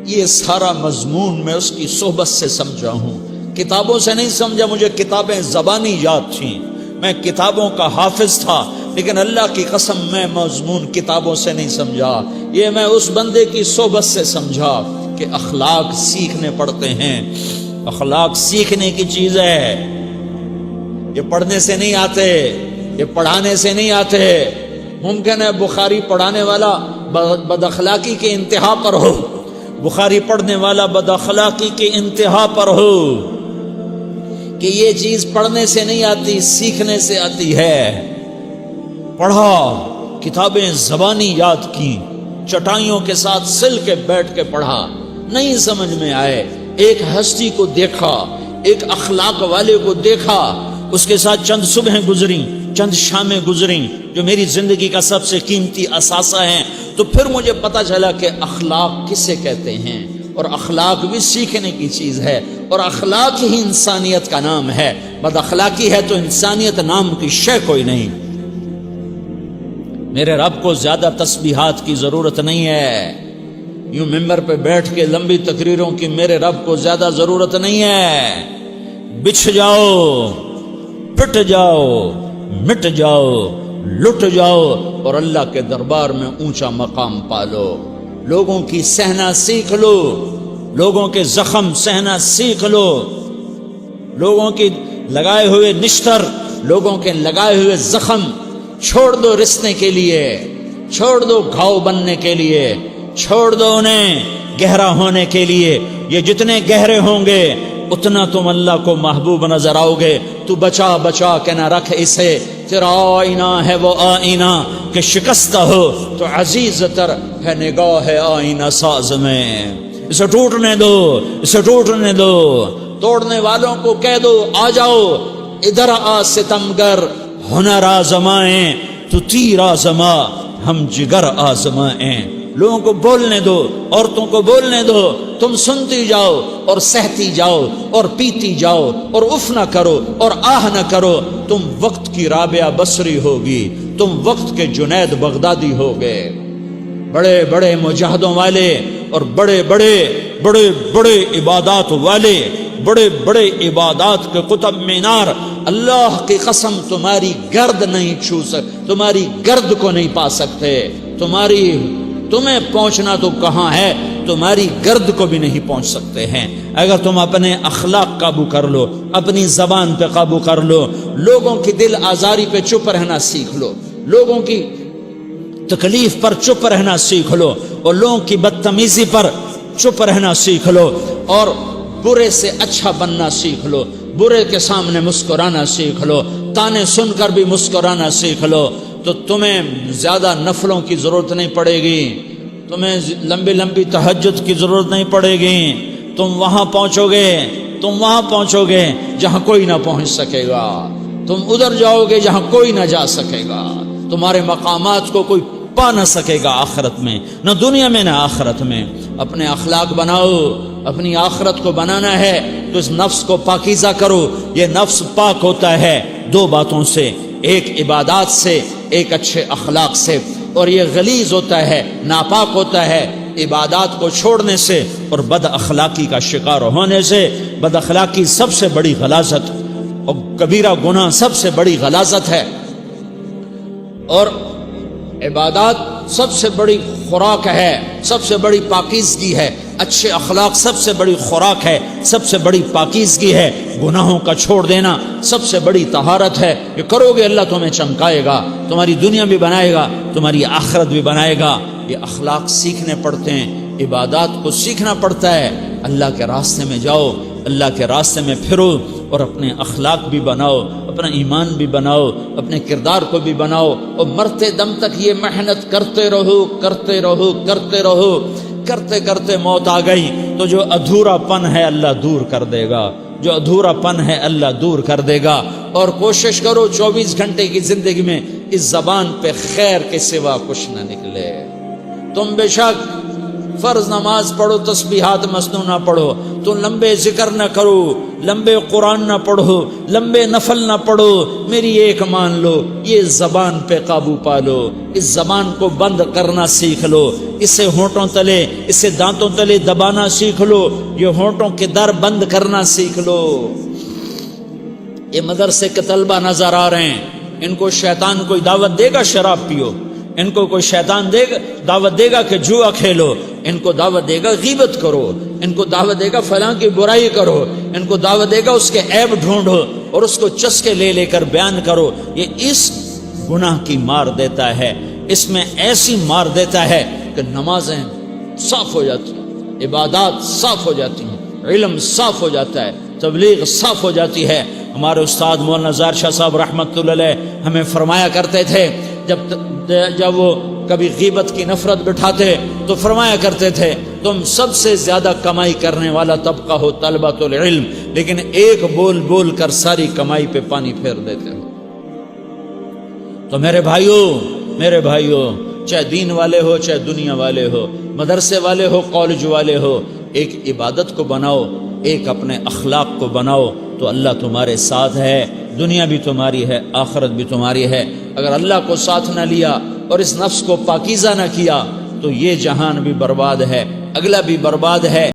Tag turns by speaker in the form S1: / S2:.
S1: یہ سارا مضمون میں اس کی صحبت سے سمجھا ہوں، کتابوں سے نہیں سمجھا۔ مجھے کتابیں زبانی یاد تھیں، میں کتابوں کا حافظ تھا، لیکن اللہ کی قسم میں مضمون کتابوں سے نہیں سمجھا، یہ میں اس بندے کی صحبت سے سمجھا کہ اخلاق سیکھنے پڑتے ہیں۔ اخلاق سیکھنے کی چیز ہے، یہ پڑھنے سے نہیں آتے، یہ پڑھانے سے نہیں آتے۔ ممکن ہے بخاری پڑھانے والا بد اخلاقی کے انتہا پر ہو، بخاری پڑھنے والا بد اخلاقی کے انتہا پر ہو، کہ یہ چیز پڑھنے سے نہیں آتی، سیکھنے سے آتی ہے۔ پڑھا، کتابیں زبانی یاد کی، چٹائیوں کے ساتھ سل کے بیٹھ کے پڑھا، نہیں سمجھ میں آئے، ایک ہستی کو دیکھا، ایک اخلاق والے کو دیکھا، اس کے ساتھ چند صبحیں گزریں، چند شامیں گزریں جو میری زندگی کا سب سے قیمتی اثاثہ ہیں، تو پھر مجھے پتا چلا کہ اخلاق کسے کہتے ہیں، اور اخلاق بھی سیکھنے کی چیز ہے، اور اخلاق ہی انسانیت کا نام ہے۔ بد اخلاقی ہے تو انسانیت نام کی شے کوئی نہیں۔ میرے رب کو زیادہ تسبیحات کی ضرورت نہیں ہے، یوں ممبر پہ بیٹھ کے لمبی تقریروں کی میرے رب کو زیادہ ضرورت نہیں ہے۔ بچھ جاؤ، پٹ جاؤ، مٹ جاؤ، لٹ جاؤ، اور اللہ کے دربار میں اونچا مقام پالو۔ لوگوں کی سہنا سیکھ لو، لوگوں کے زخم سہنا سیکھ لو، لوگوں کی لگائے ہوئے نشتر، لوگوں کے لگائے ہوئے زخم چھوڑ دو رسنے کے لیے، چھوڑ دو گھاؤ بننے کے لیے، چھوڑ دو انہیں گہرا ہونے کے لیے۔ یہ جتنے گہرے ہوں گے اتنا تم اللہ کو محبوب نظر آؤ گے۔ تو بچا بچا کے نہ رکھ اسے، تیرا آئینہ ہے وہ آئینہ کہ شکستہ ہو تو عزیز تر ہے نگاہ آئینہ ساز میں۔ اسے ٹوٹنے دو، اسے ٹوٹنے دو، توڑنے والوں کو کہہ دو آ جاؤ ادھر آ ستمگر، ہنر آزمائیں تو تیر آزما، ہم جگر آزمائیں۔ لوگوں کو بولنے دو، عورتوں کو بولنے دو، تم سنتی جاؤ اور سہتی جاؤ اور پیتی جاؤ اور اف نہ کرو اور آہ نہ کرو۔ تم وقت کی رابعہ بصری ہوگی، تم وقت کے جنید بغدادی ہوگے۔ بڑے بڑے مجاہدوں والے اور بڑے بڑے بڑے بڑے عبادات والے، بڑے بڑے عبادات کے قطب مینار، اللہ کی قسم تمہاری گرد نہیں چھو سکتے، تمہاری گرد کو نہیں پا سکتے۔ تمہیں پہنچنا تو کہاں ہے، تمہاری گرد کو بھی نہیں پہنچ سکتے ہیں۔ اگر تم اپنے اخلاق قابو کر لو، اپنی زبان پہ قابو کر لو، لوگوں کی دل آزاری پہ چپ رہنا سیکھ لو، لوگوں کی تکلیف پر چپ رہنا سیکھ لو، اور لوگوں کی بدتمیزی پر چپ رہنا سیکھ لو، اور برے سے اچھا بننا سیکھ لو، برے کے سامنے مسکرانا سیکھ لو، تانے سن کر بھی مسکرانا سیکھ لو، تو تمہیں زیادہ نفلوں کی ضرورت نہیں پڑے گی، تمہیں لمبی لمبی تہجد کی ضرورت نہیں پڑے گی۔ تم وہاں پہنچو گے جہاں کوئی نہ پہنچ سکے گا، تم ادھر جاؤ گے جہاں کوئی نہ جا سکے گا، تمہارے مقامات کو کوئی پا نہ سکے گا آخرت میں، نہ دنیا میں نہ آخرت میں۔ اپنے اخلاق بناؤ، اپنی آخرت کو بنانا ہے تو اس نفس کو پاکیزہ کرو۔ یہ نفس پاک ہوتا ہے دو باتوں سے، ایک عبادات سے، ایک اچھے اخلاق سے، اور یہ غلیظ ہوتا ہے، ناپاک ہوتا ہے عبادات کو چھوڑنے سے اور بد اخلاقی کا شکار ہونے سے۔ بد اخلاقی سب سے بڑی غلاظت اور کبیرہ گناہ سب سے بڑی غلاظت ہے، اور عبادات سب سے بڑی خوراک ہے، سب سے بڑی پاکیزگی ہے۔ اچھے اخلاق سب سے بڑی خوراک ہے، سب سے بڑی پاکیزگی ہے۔ گناہوں کا چھوڑ دینا سب سے بڑی طہارت ہے۔ یہ کرو گے اللہ تمہیں چمکائے گا، تمہاری دنیا بھی بنائے گا، تمہاری آخرت بھی بنائے گا۔ یہ اخلاق سیکھنے پڑتے ہیں، عبادات کو سیکھنا پڑتا ہے۔ اللہ کے راستے میں جاؤ، اللہ کے راستے میں پھرو، اور اپنے اخلاق بھی بناؤ، اپنا ایمان بھی بناؤ، اپنے کردار کو بھی بناؤ، اور مرتے دم تک یہ محنت کرتے رہو کرتے رہو کرتے رہو۔ کرتے کرتے موت آ گئی تو جو ادھورا پن ہے اللہ دور کر دے گا، جو ادھورا پن ہے اللہ دور کر دے گا۔ اور کوشش کرو 24 گھنٹے کی زندگی میں اس زبان پہ خیر کے سوا کچھ نہ نکلے۔ تم بے شک فرض نماز پڑھو تسبیحات مسنون نہ پڑھو، تو لمبے ذکر نہ کرو، لمبے قرآن نہ پڑھو، لمبے نفل نہ پڑھو، میری ایک مان لو، یہ زبان پہ قابو پالو، اس زبان کو بند کرنا سیکھ لو، اسے ہونٹوں تلے، اسے دانتوں تلے دبانا سیکھ لو، یہ ہونٹوں کے در بند کرنا سیکھ لو۔ یہ مدرسے کے طلبہ نظر آ رہے ہیں، ان کو شیطان کوئی دعوت دے گا شراب پیو، ان کو کوئی شیطان دعوت دے گا کہ جوا کھیلو، ان کو دعوت دے گا غیبت کرو، ان کو دعوت دے گا فلاں کی برائی کرو، ان کو دعوت دے گا اس کے عیب ڈھونڈو اور اس کو چسکے لے لے کر بیان کرو۔ یہ اس گناہ کی مار دیتا ہے، اس میں ایسی مار دیتا ہے کہ نمازیں صاف ہو جاتی ہیں، عبادات صاف ہو جاتی ہیں، علم صاف ہو جاتا ہے، تبلیغ صاف ہو جاتی ہے۔ ہمارے استاد مولانا زار شاہ صاحب رحمۃ اللہ علیہ ہمیں فرمایا کرتے تھے، جب وہ کبھی غیبت کی نفرت بٹھاتے تو فرمایا کرتے تھے تم سب سے زیادہ کمائی کرنے والا طبقہ ہو طلبۃ العلم، لیکن ایک بول بول کر ساری کمائی پہ پانی پھیر دیتے ہو۔ تو میرے بھائیوں چاہے دین والے ہو چاہے دنیا والے ہو، مدرسے والے ہو کالج والے ہو، ایک عبادت کو بناؤ، ایک اپنے اخلاق کو بناؤ، تو اللہ تمہارے ساتھ ہے، دنیا بھی تمہاری ہے، آخرت بھی تمہاری ہے۔ اگر اللہ کو ساتھ نہ لیا اور اس نفس کو پاکیزہ نہ کیا تو یہ جہان بھی برباد ہے، اگلا بھی برباد ہے۔